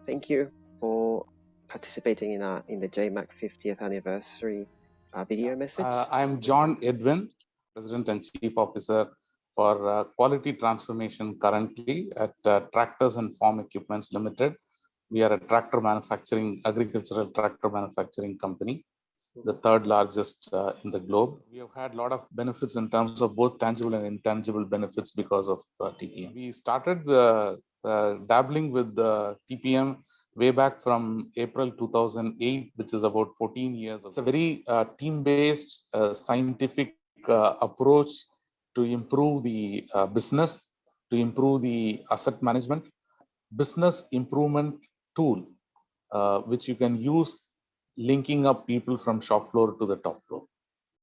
Thank you for participating in the JMAC 50th anniversary video message. I'm John Edwin, President and Chief Officer for Quality Transformation currently at Tractors and Farm Equipments Limited. We are a agricultural tractor manufacturing company, the third largest in the globe. We have had a lot of benefits in terms of both tangible and intangible benefits because of TPM. We started dabbling with the TPM way back from April 2008, which is about 14 years ago. It's a very team-based, scientific approach to improve the business, to improve the asset management, business improvement tool, which you can use linking up people from shop floor to the top floor.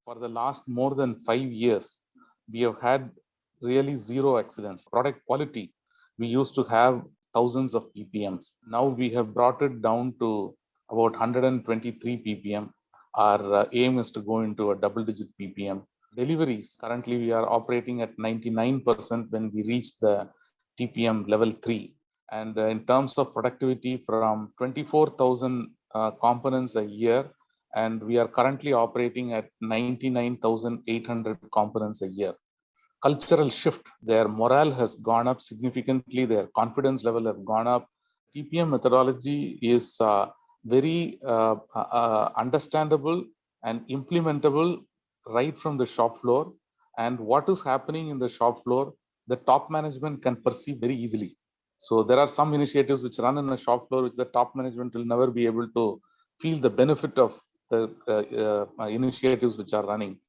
For the last more than 5 years, we have had really zero accidents. Product quality, we used to have thousands of ppms. Now we have brought it down to about 123 ppm. Our aim is to go into a double-digit ppm. Deliveries, currently we are operating at 99% when we reach the TPM level 3. And in terms of productivity, from 24,000 components a year, and we are currently operating at 99,800 components a year. Cultural shift, their morale has gone up significantly, their confidence level has gone up. TPM methodology is very understandable and implementable right from the shop floor. And what is happening in the shop floor, the top management can perceive very easily. So there are some initiatives which run in the shop floor which the top management will never be able to feel the benefit of the initiatives which are running.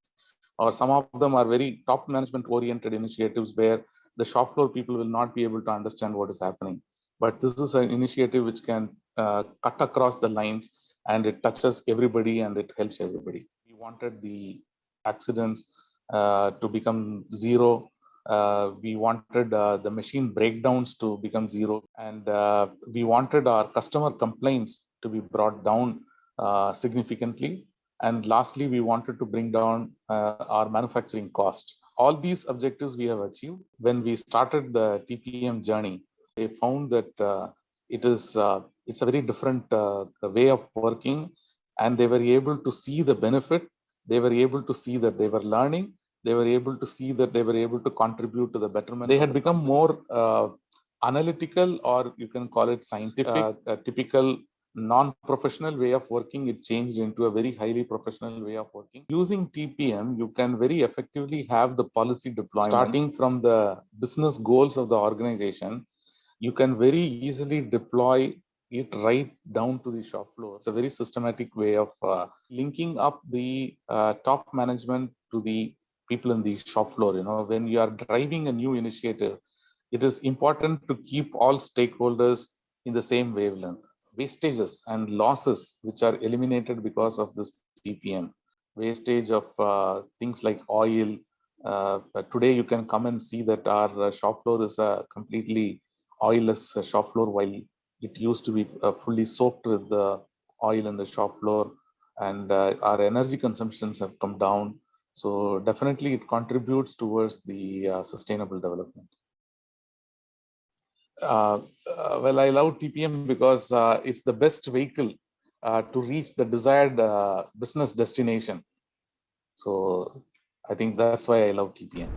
Or some of them are very top management oriented initiatives where the shop floor people will not be able to understand what is happening. But this is an initiative which can cut across the lines, and it touches everybody and it helps everybody. We wanted the accidents to become zero. We wanted the machine breakdowns to become zero, and we wanted our customer complaints to be brought down significantly. And lastly, we wanted to bring down our manufacturing cost. All these objectives we have achieved. When we started the TPM journey, they found that it's a very different way of working, and they were able to see the benefit. They were able to see that they were learning. They were able to see that they were able to contribute to the betterment. They had become more analytical, or you can call it scientific. A typical non-professional way of working, it changed into a very highly professional way of working. Using TPM, you can very effectively have the policy deployment. Starting from the business goals of the organization, you can very easily deploy it right down to the shop floor. It's a very systematic way of linking up the top management to the people in the shop floor. When you are driving a new initiative, it is important to keep all stakeholders in the same wavelength. Wastages and losses which are eliminated because of this TPM. Wastage of things like oil. Today you can come and see that our shop floor is a completely oilless shop floor, while it used to be fully soaked with the oil in the shop floor, and our energy consumptions have come down. So definitely it contributes towards the sustainable development. Well, I love TPM because it's the best vehicle to reach the desired business destination. So I think that's why I love TPM.